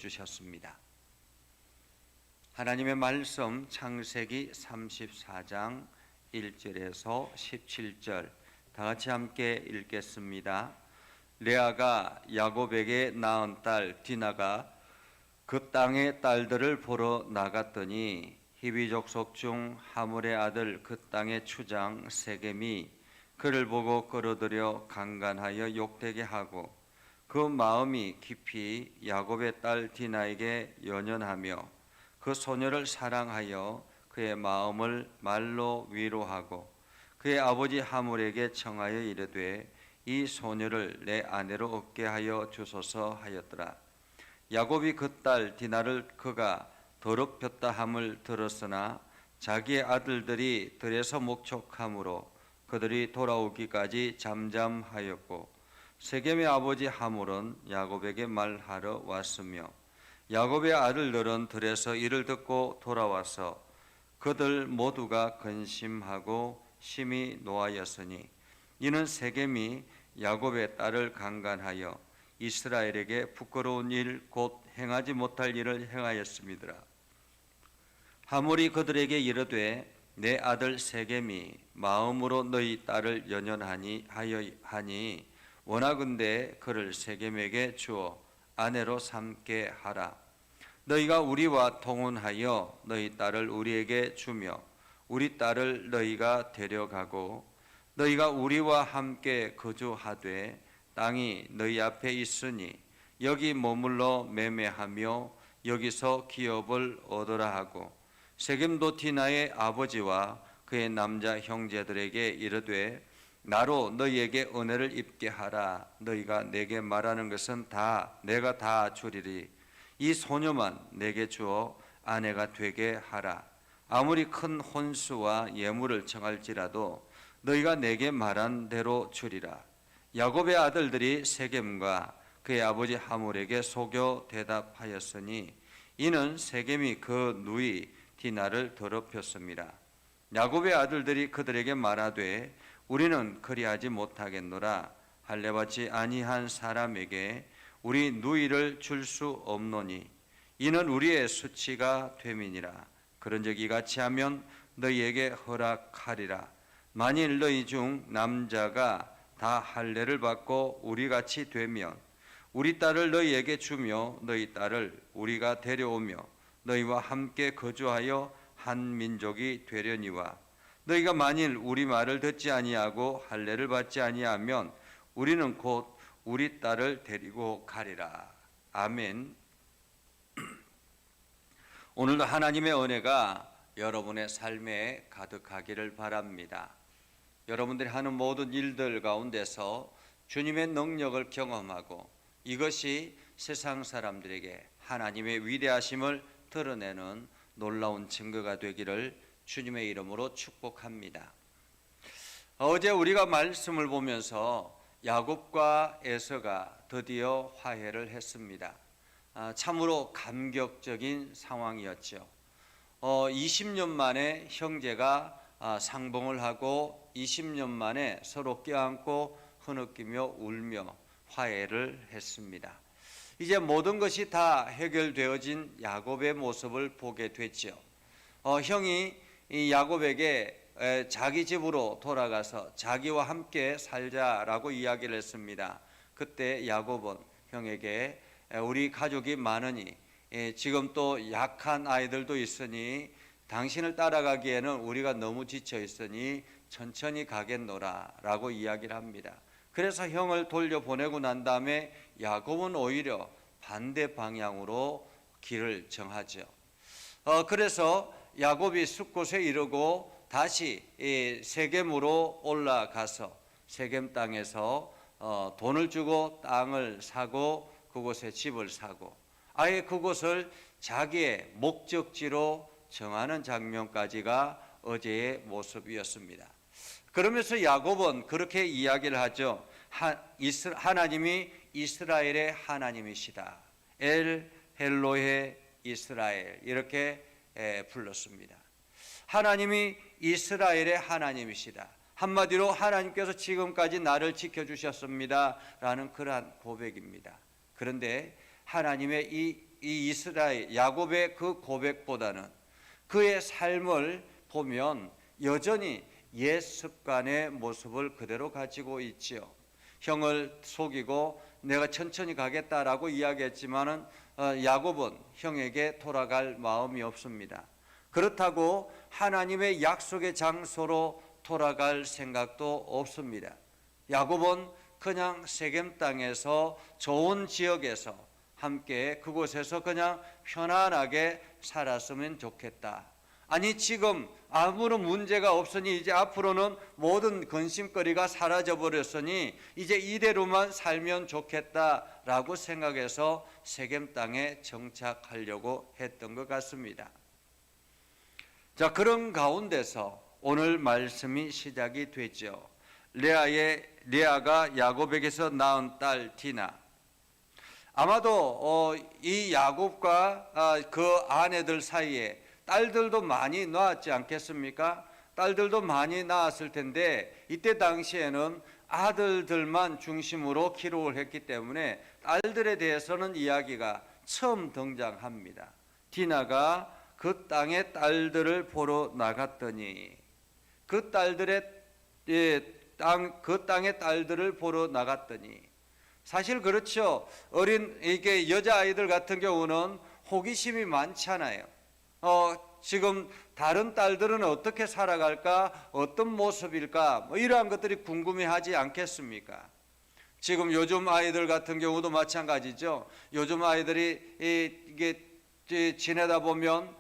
주셨습니다. 하나님의 말씀 창세기 34장 1절에서 17절 다 같이 함께 읽겠습니다. 레아가 야곱에게 낳은 딸 디나가 그 땅의 딸들을 보러 나갔더니 히비 족속 중 하물의 아들 그 땅의 추장 세겜이 그를 보고 끌어들여 강간하여 욕되게 하고 그 마음이 깊이 야곱의 딸 디나에게 연연하며 그 소녀를 사랑하여 그의 마음을 말로 위로하고 그의 아버지 하물에게 청하여 이르되 이 소녀를 내 아내로 얻게 하여 주소서 하였더라. 야곱이 그 딸 디나를 그가 더럽혔다 함을 들었으나 자기의 아들들이 들에서 목촉함으로 그들이 돌아오기까지 잠잠하였고 세겜의 아버지 하물은 야곱에게 말하러 왔으며 야곱의 아들들은 들에서 이를 듣고 돌아와서 그들 모두가 근심하고 심히 노하였으니 이는 세겜이 야곱의 딸을 강간하여 이스라엘에게 부끄러운 일 곧 행하지 못할 일을 행하였음이더라. 하물이 그들에게 이르되 내 아들 세겜이 마음으로 너희 딸을 연연하니 원하건대 그를 세겜에게 주어 아내로 삼게 하라. 너희가 우리와 통혼하여 너희 딸을 우리에게 주며 우리 딸을 너희가 데려가고 너희가 우리와 함께 거주하되 땅이 너희 앞에 있으니 여기 머물러 매매하며 여기서 기업을 얻으라 하고 세겜도 디나의 아버지와 그의 남자 형제들에게 이르되 나로 너희에게 은혜를 입게 하라. 너희가 내게 말하는 것은 다 내가 다 주리리. 이 소녀만 내게 주어 아내가 되게 하라. 아무리 큰 혼수와 예물을 청할지라도 너희가 내게 말한 대로 주리라. 야곱의 아들들이 세겜과 그의 아버지 하물에게 속여 대답하였으니 이는 세겜이 그 누이 디나를 더럽혔습니다. 야곱의 아들들이 그들에게 말하되 우리는 그리하지 못하겠노라. 할례받지 아니한 사람에게 우리 누이를 줄 수 없노니 이는 우리의 수치가 됨이니라. 그런즉 이같이 하면 너희에게 허락하리라. 만일 너희 중 남자가 다 할례를 받고 우리같이 되면 우리 딸을 너희에게 주며 너희 딸을 우리가 데려오며 너희와 함께 거주하여 한 민족이 되려니와 너희가 만일 우리 말을 듣지 아니하고 할례를 받지 아니하면 우리는 곧 우리 딸을 데리고 가리라. 아멘. 오늘도 하나님의 은혜가 여러분의 삶에 가득하기를 바랍니다. 여러분들이 하는 모든 일들 가운데서 주님의 능력을 경험하고 이것이 세상 사람들에게 하나님의 위대하심을 드러내는 놀라운 증거가 되기를 주님의 이름으로 축복합니다. 어제 우리가 말씀을 보면서 야곱과 에서가 드디어 화해를 했습니다. 참으로 감격적인 상황이었죠. 20년 만에 형제가 상봉을 하고 20년 만에 서로 껴안고 흐느끼며 울며 화해를 했습니다. 이제 모든 것이 다 해결되어진 야곱의 모습을 보게 됐죠. 형이 이 야곱에게 자기 집으로 돌아가서 자기와 함께 살자라고 이야기를 했습니다. 그때 야곱은 형에게 우리 가족이 많으니 지금 또 약한 아이들도 있으니 당신을 따라가기에는 우리가 너무 지쳐 있으니 천천히 가겠노라 라고 이야기를 합니다. 그래서 형을 돌려보내고 난 다음에 야곱은 오히려 반대 방향으로 길을 정하죠. 그래서 야곱이 숫곳에 이르고 다시 세겜으로 올라가서 세겜 땅에서 돈을 주고 땅을 사고 그곳에 집을 사고 아예 그곳을 자기의 목적지로 정하는 장면까지가 어제의 모습이었습니다. 그러면서 야곱은 그렇게 이야기를 하죠. 하나님이 이스라엘의 하나님이시다. 엘 헬로헤 이스라엘 이렇게 불렀습니다. 하나님이 이스라엘의 하나님이시다. 한마디로 하나님께서 지금까지 나를 지켜주셨습니다 라는 그러한 고백입니다. 그런데 하나님의 이 이스라엘 야곱의 그 고백보다는 그의 삶을 보면 여전히 옛 습관의 모습을 그대로 가지고 있지요. 형을 속이고 내가 천천히 가겠다라고 이야기했지만은 야곱은 형에게 돌아갈 마음이 없습니다. 그렇다고 하나님의 약속의 장소로 돌아갈 생각도 없습니다. 야곱은 그냥 세겜 땅에서 좋은 지역에서 함께 그곳에서 그냥 편안하게 살았으면 좋겠다. 아니 지금 아무런 문제가 없으니 이제 앞으로는 모든 근심거리가 사라져 버렸으니 이제 이대로만 살면 좋겠다라고 생각해서 세겜 땅에 정착하려고 했던 것 같습니다. 자, 그런 가운데서 오늘 말씀이 시작이 되죠. 레아가 야곱에게서 낳은 딸 디나. 아마도 이 야곱과 그 아내들 사이에 딸들도 많이 낳았지 않겠습니까? 딸들도 많이 낳았을 텐데 이때 당시에는 아들들만 중심으로 기록을 했기 때문에 딸들에 대해서는 이야기가 처음 등장합니다. 디나가 그 땅의 딸들을 보러 나갔더니 그 땅의 딸들을 보러 나갔더니 사실 그렇죠. 이게 여자아이들 같은 경우는 호기심이 많잖아요. 지금 다른 딸들은 어떻게 살아갈까, 어떤 모습일까, 이러한 것들이 궁금해하지 않겠습니까? 지금 요즘 아이들 같은 경우도 마찬가지죠. 요즘 아이들이 이게 지내다 보면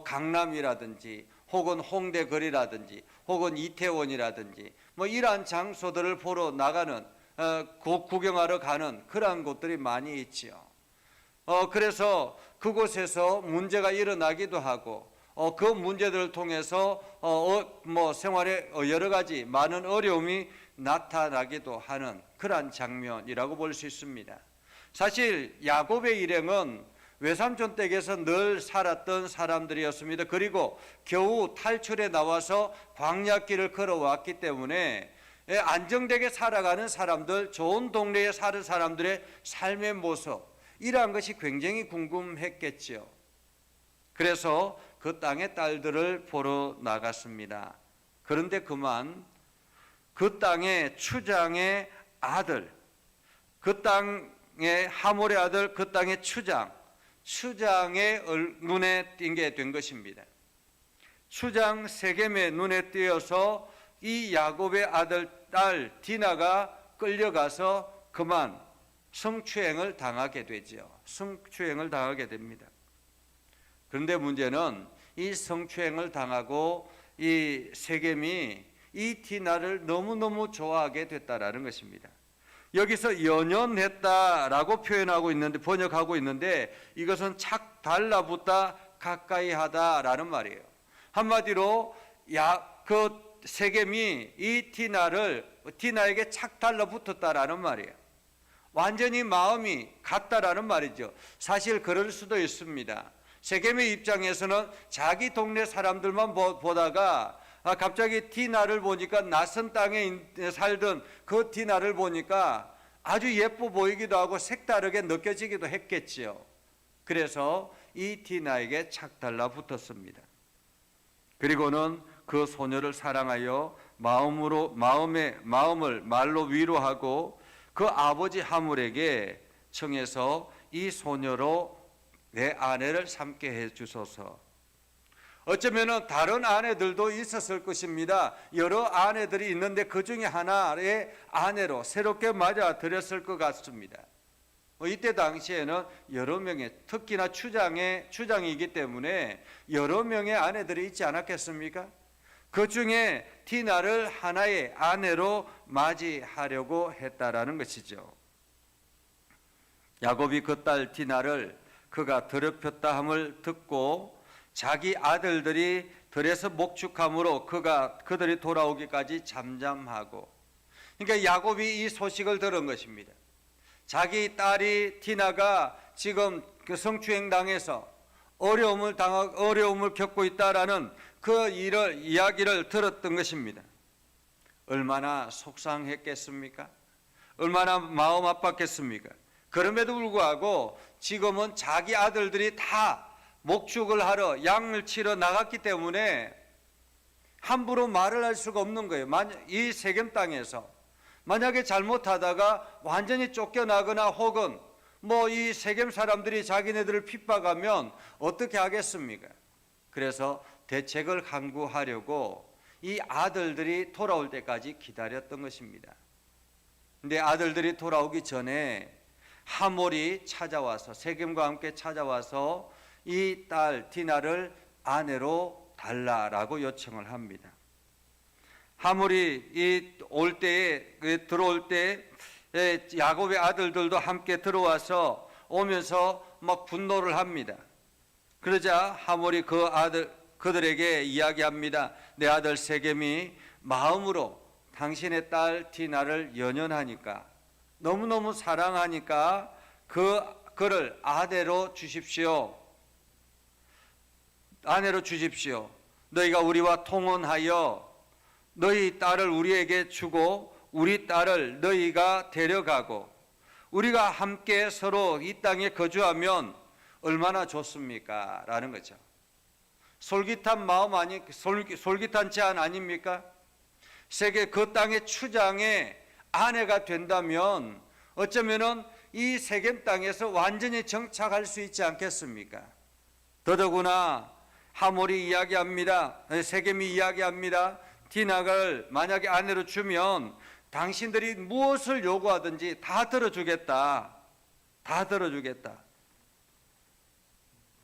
강남이라든지 혹은 홍대 거리라든지 혹은 이태원이라든지 이러한 장소들을 보러 나가는 구경하러 가는 그러한 곳들이 많이 있지요. 그래서 그곳에서 문제가 일어나기도 하고 그 문제들을 통해서 생활에 여러 가지 많은 어려움이 나타나기도 하는 그러한 장면이라고 볼 수 있습니다. 사실 야곱의 일행은 외삼촌 댁에서 늘 살았던 사람들이었습니다. 그리고 겨우 탈출해 나와서 광야길을 걸어왔기 때문에 안정되게 살아가는 사람들, 좋은 동네에 사는 사람들의 삶의 모습, 이러한 것이 굉장히 궁금했겠지요. 그래서 그 땅의 딸들을 보러 나갔습니다. 그런데 그만 그 땅의 추장의 아들, 그 땅의 하몰의 아들, 그 땅의 추장의 눈에 띄게 된 것입니다. 추장 세겜의 눈에 띄어서 이 야곱의 아들 딸 디나가 끌려가서 그만 성추행을 당하게 되죠. 성추행을 당하게 됩니다. 그런데 문제는 이 성추행을 당하고 이 세겜이 이 디나를 너무너무 좋아하게 됐다라는 것입니다. 여기서 연연했다라고 표현하고 있는데, 번역하고 있는데, 이것은 착 달라붙다 가까이 하다라는 말이에요. 한마디로 그 세겜이 이 디나에게 착 달라붙었다라는 말이에요. 완전히 마음이 같다라는 말이죠. 사실 그럴 수도 있습니다. 세겜의 입장에서는 자기 동네 사람들만 보다가 갑자기 디나를 보니까, 낯선 땅에 살던 그 디나를 보니까 아주 예뻐 보이기도 하고 색다르게 느껴지기도 했겠지요. 그래서 이 디나에게 착 달라붙었습니다. 그리고는 그 소녀를 사랑하여 마음을 말로 위로하고 그 아버지 하물에게 청해서 이 소녀로 내 아내를 삼게 해 주소서. 어쩌면 다른 아내들도 있었을 것입니다. 여러 아내들이 있는데 그 중에 하나의 아내로 새롭게 맞아들였을 것 같습니다. 이때 당시에는 여러 명의, 특히나 추장이기 때문에 여러 명의 아내들이 있지 않았겠습니까? 그 중에 디나를 하나의 아내로 맞이하려고 했다라는 것이죠. 야곱이 그 딸 디나를 그가 더럽혔다 함을 듣고 자기 아들들이 들에서 목축함으로 그들이 돌아오기까지 잠잠하고, 그러니까 야곱이 이 소식을 들은 것입니다. 자기 딸이 디나가 지금 그 성추행 당해서 어려움을 겪고 있다라는 그 이야기를 들었던 것입니다. 얼마나 속상했겠습니까? 얼마나 마음 아팠겠습니까? 그럼에도 불구하고 지금은 자기 아들들이 다 목축을 하러 양을 치러 나갔기 때문에 함부로 말을 할 수가 없는 거예요. 이 세겜 땅에서 만약에 잘못하다가 완전히 쫓겨나거나 혹은 이 세겜 사람들이 자기네들을 핍박하면 어떻게 하겠습니까? 그래서 대책을 강구하려고 이 아들들이 돌아올 때까지 기다렸던 것입니다. 근데 아들들이 돌아오기 전에 하몰이 찾아와서 세겜과 함께 찾아와서 이 딸 디나를 아내로 달라라고 요청을 합니다. 하몰이 들어올 때 야곱의 아들들도 함께 들어와서 오면서 막 분노를 합니다. 그러자 하몰이 그들에게 이야기합니다. 내 아들 세겜이 마음으로 당신의 딸 디나를 연연하니까 너무너무 사랑하니까 그를 아내로 주십시오. 너희가 우리와 통혼하여 너희 딸을 우리에게 주고 우리 딸을 너희가 데려가고 우리가 함께 서로 이 땅에 거주하면 얼마나 좋습니까? 라는 거죠. 솔깃한 솔깃한 제안 아닙니까? 세계 그 땅의 추장의 아내가 된다면 어쩌면은 이 세겜 땅에서 완전히 정착할 수 있지 않겠습니까? 더더구나 하몰이 이야기합니다. 세겜이 이야기합니다. 디나를 만약에 아내로 주면 당신들이 무엇을 요구하든지 다 들어주겠다.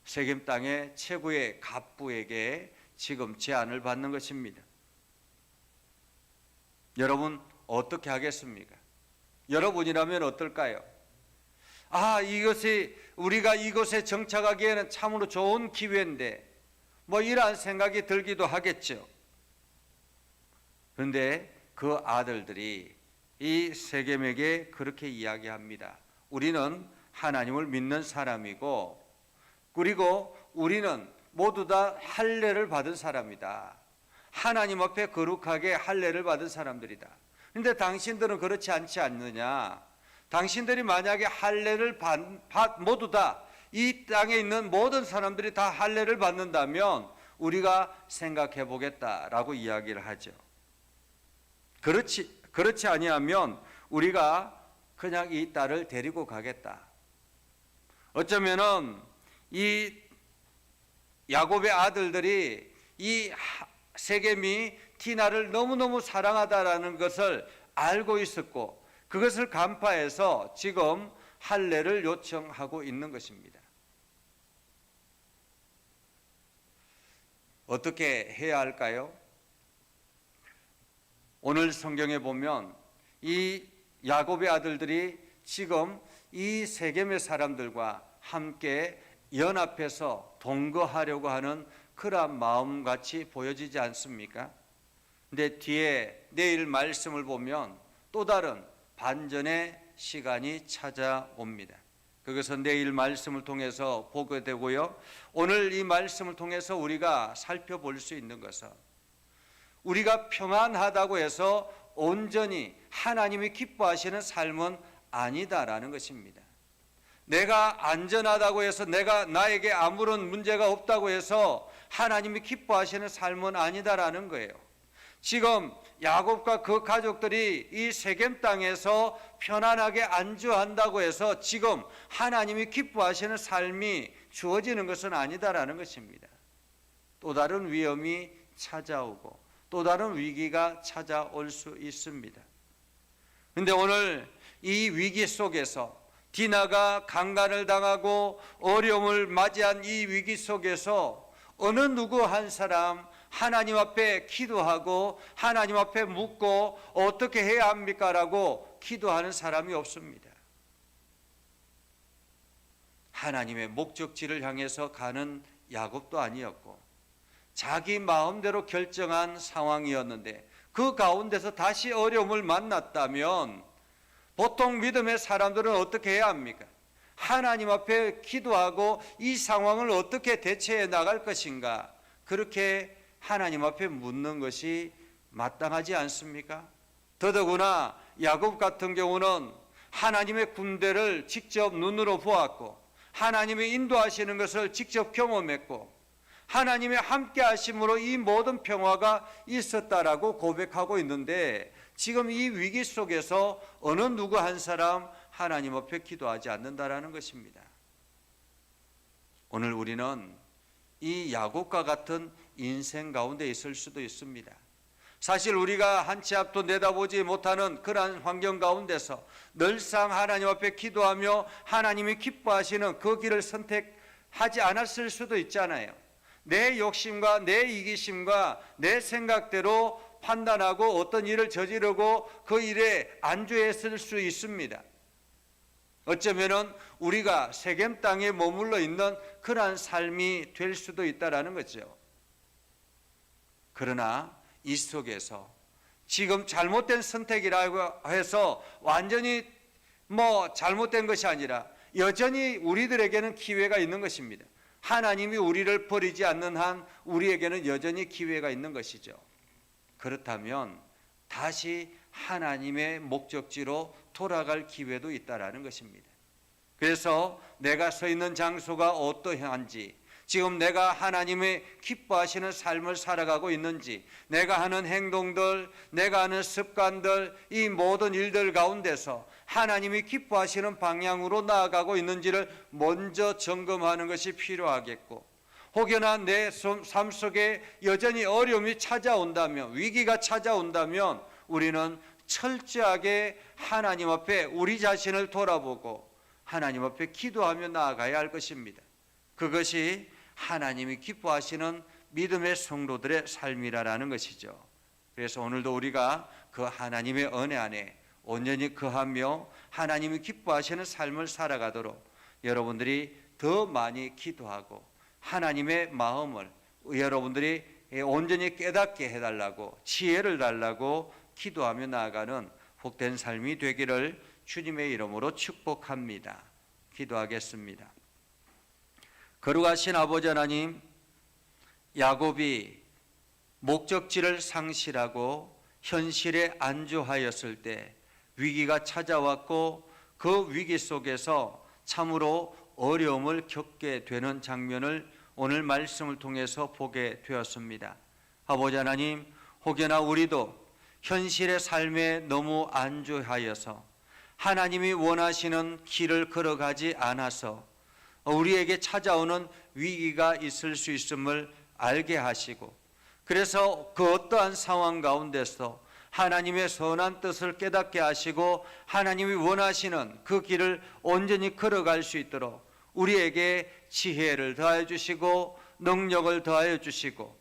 세겜 땅의 최고의 갑부에게 지금 제안을 받는 것입니다. 여러분 어떻게 하겠습니까? 여러분이라면 어떨까요? 이것이 우리가 이곳에 정착하기에는 참으로 좋은 기회인데 이러한 생각이 들기도 하겠죠. 그런데 그 아들들이 이 세겜에게 그렇게 이야기합니다. 우리는 하나님을 믿는 사람이고 그리고 우리는 모두 다 할례를 받은 사람이다. 하나님 앞에 거룩하게 할례를 받은 사람들이다. 그런데 당신들은 그렇지 않지 않느냐? 당신들이 만약에 할례를 모두 다 이 땅에 있는 모든 사람들이 다 할례를 받는다면 우리가 생각해 보겠다라고 이야기를 하죠. 그렇지 아니하면 우리가 그냥 이 딸을 데리고 가겠다. 어쩌면은 이 야곱의 아들들이 이 세겜이 디나를 너무너무 사랑하다라는 것을 알고 있었고 그것을 간파해서 지금 할례를 요청하고 있는 것입니다. 어떻게 해야 할까요? 오늘 성경에 보면 이 야곱의 아들들이 지금 이 세겜의 사람들과 함께 연합해서 동거하려고 하는 그러한 마음같이 보여지지 않습니까? 근데 뒤에 내일 말씀을 보면 또 다른 반전의 시간이 찾아옵니다. 그것은 내일 말씀을 통해서 보게 되고요. 오늘 이 말씀을 통해서 우리가 살펴볼 수 있는 것은 우리가 평안하다고 해서 온전히 하나님이 기뻐하시는 삶은 아니다라는 것입니다. 내가 안전하다고 해서 나에게 아무런 문제가 없다고 해서 하나님이 기뻐하시는 삶은 아니다라는 거예요. 지금 야곱과 그 가족들이 이 세겜 땅에서 편안하게 안주한다고 해서 지금 하나님이 기뻐하시는 삶이 주어지는 것은 아니다라는 것입니다. 또 다른 위험이 찾아오고 또 다른 위기가 찾아올 수 있습니다. 그런데 오늘 이 위기 속에서 디나가 강간을 당하고 어려움을 맞이한 이 위기 속에서 어느 누구 한 사람 하나님 앞에 기도하고 하나님 앞에 묻고 어떻게 해야 합니까? 라고 기도하는 사람이 없습니다. 하나님의 목적지를 향해서 가는 야곱도 아니었고 자기 마음대로 결정한 상황이었는데 그 가운데서 다시 어려움을 만났다면 보통 믿음의 사람들은 어떻게 해야 합니까? 하나님 앞에 기도하고 이 상황을 어떻게 대처해 나갈 것인가? 그렇게 하나님 앞에 묻는 것이 마땅하지 않습니까? 더더구나 야곱 같은 경우는 하나님의 군대를 직접 눈으로 보았고 하나님의 인도하시는 것을 직접 경험했고 하나님의 함께 하심으로 이 모든 평화가 있었다라고 고백하고 있는데 지금 이 위기 속에서 어느 누구 한 사람 하나님 앞에 기도하지 않는다라는 것입니다. 오늘 우리는 이 야곱과 같은 인생 가운데 있을 수도 있습니다. 사실 우리가 한 치 앞도 내다보지 못하는 그러한 환경 가운데서 늘상 하나님 앞에 기도하며 하나님이 기뻐하시는 그 길을 선택하지 않았을 수도 있잖아요. 내 욕심과 내 이기심과 내 생각대로 판단하고 어떤 일을 저지르고 그 일에 안주했을 수 있습니다. 어쩌면은 우리가 세겜 땅에 머물러 있는 그러한 삶이 될 수도 있다라는 거죠. 그러나 이 속에서 지금 잘못된 선택이라고 해서 완전히 잘못된 것이 아니라 여전히 우리들에게는 기회가 있는 것입니다. 하나님이 우리를 버리지 않는 한 우리에게는 여전히 기회가 있는 것이죠. 그렇다면 다시 하나님의 목적지로 돌아갈 기회도 있다라는 것입니다. 그래서 내가 서 있는 장소가 어떠한지, 지금 내가 하나님의 기뻐하시는 삶을 살아가고 있는지, 내가 하는 행동들, 내가 하는 습관들, 이 모든 일들 가운데서 하나님이 기뻐하시는 방향으로 나아가고 있는지를 먼저 점검하는 것이 필요하겠고, 혹여나 내 삶 속에 여전히 어려움이 찾아온다면, 위기가 찾아온다면 우리는 철저하게 하나님 앞에 우리 자신을 돌아보고 하나님 앞에 기도하며 나아가야 할 것입니다. 그것이 하나님이 기뻐하시는 믿음의 성도들의 삶이라는 것이죠. 그래서 오늘도 우리가 그 하나님의 은혜 안에 온전히 거하며 하나님이 기뻐하시는 삶을 살아가도록 여러분들이 더 많이 기도하고 하나님의 마음을 여러분들이 온전히 깨닫게 해달라고, 지혜를 달라고 기도하며 나아가는 복된 삶이 되기를 주님의 이름으로 축복합니다. 기도하겠습니다. 거룩하신 아버지 하나님, 야곱이 목적지를 상실하고 현실에 안주하였을 때 위기가 찾아왔고 그 위기 속에서 참으로 어려움을 겪게 되는 장면을 오늘 말씀을 통해서 보게 되었습니다. 아버지 하나님, 혹여나 우리도 현실의 삶에 너무 안주하여서 하나님이 원하시는 길을 걸어가지 않아서 우리에게 찾아오는 위기가 있을 수 있음을 알게 하시고, 그래서 그 어떠한 상황 가운데서 하나님의 선한 뜻을 깨닫게 하시고 하나님이 원하시는 그 길을 온전히 걸어갈 수 있도록 우리에게 지혜를 더하여 주시고 능력을 더하여 주시고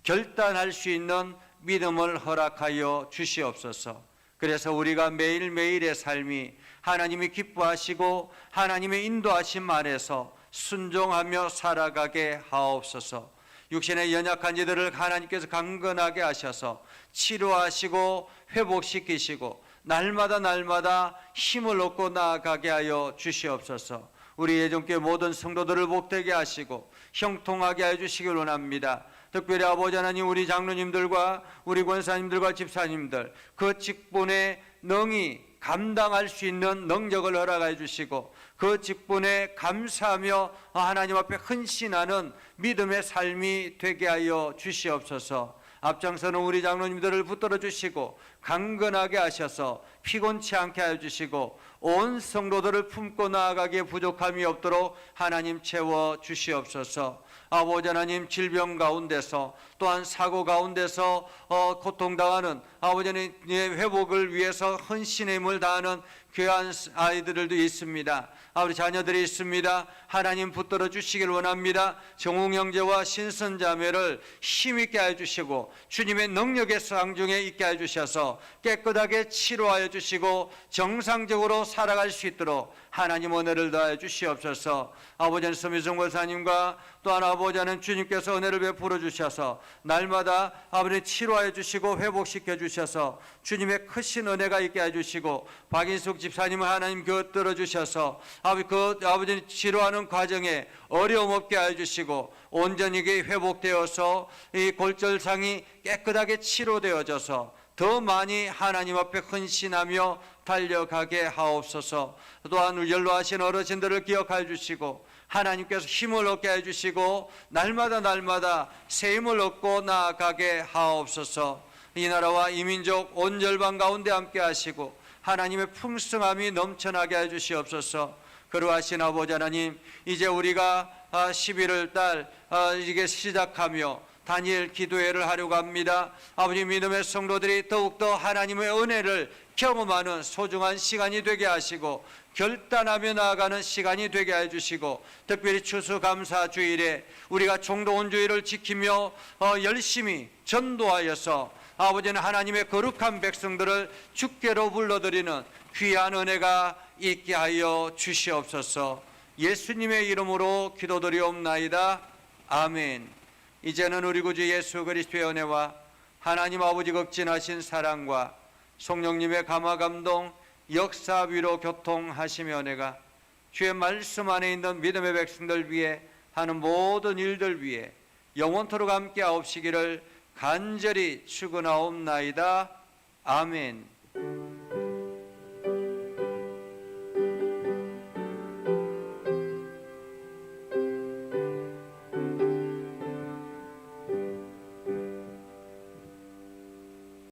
결단할 수 있는 믿음을 허락하여 주시옵소서. 그래서 우리가 매일매일의 삶이 하나님이 기뻐하시고 하나님의 인도하심 아래서 순종하며 살아가게 하옵소서. 육신의 연약한 이들을 하나님께서 강건하게 하셔서 치료하시고 회복시키시고 날마다 힘을 얻고 나아가게 하여 주시옵소서. 우리 예전교회 모든 성도들을 복되게 하시고 형통하게 해 주시길 원합니다. 특별히 아버지 하나님, 우리 장로님들과 우리 권사님들과 집사님들 그 직분에 능히 감당할 수 있는 능력을 허락해 주시고 그 직분에 감사하며 하나님 앞에 헌신하는 믿음의 삶이 되게 하여 주시옵소서. 앞장서는 우리 장로님들을 붙들어 주시고 강건하게 하셔서 피곤치 않게 하여 주시고 온 성도들을 품고 나아가기에 부족함이 없도록 하나님 채워 주시옵소서. 아버지 하나님, 질병 가운데서 또한 사고 가운데서 고통당하는 아버지 하나님의 회복을 위해서 헌신의 힘을 다하는 귀한 아이들도 있습니다. 우리 자녀들이 있습니다. 하나님 붙들어 주시길 원합니다. 정웅 형제와 신선 자매를 힘있게 해주시고 주님의 능력의 쌍중에 있게 해주셔서 깨끗하게 치료하여 주시고 정상적으로 살아갈 수 있도록 하나님 은혜를 더하여 주시옵소서. 아버지 하나님, 서미성 권사님과 또한 아버지 하나님 주님께서 은혜를 베풀어 주셔서 날마다 아버지 치료하여 주시고 회복시켜 주셔서 주님의 크신 은혜가 있게 해주시고 박인숙 집사님을 하나님 곁들어 주셔서 아버지 치료하는 과정에 어려움 없게 해주시고 온전히 회복되어서 이 골절상이 깨끗하게 치료되어져서 더 많이 하나님 앞에 헌신하며 달려가게 하옵소서. 또한 연로하신 어르신들을 기억하여 주시고 하나님께서 힘을 얻게 해주시고 날마다 새 힘을 얻고 나아가게 하옵소서. 이 나라와 이 민족 온 열방 가운데 함께 하시고 하나님의 풍성함이 넘쳐나게 해주시옵소서. 그러하신 아버지 하나님, 이제 우리가 11월 달 이게 시작하며 다니엘 기도회를 하려고 합니다. 아버지, 믿음의 성도들이 더욱더 하나님의 은혜를 경험하는 소중한 시간이 되게 하시고 결단하며 나아가는 시간이 되게 해주시고, 특별히 추수감사주일에 우리가 종도원주의를 지키며 열심히 전도하여서 아버지는 하나님의 거룩한 백성들을 주께로 불러들이는 귀한 은혜가 있게 하여 주시옵소서. 예수님의 이름으로 기도드리옵나이다. 아멘. 이제는 우리 구주 예수 그리스도의 은혜와 하나님 아버지 극진하신 사랑과 성령님의 감화 감동 역사 위로 교통하시며 은혜가 주의 말씀 안에 있는 믿음의 백성들 위해 하는 모든 일들 위해 영원토록 함께 하옵시기를 간절히 축원하옵나이다. 아멘.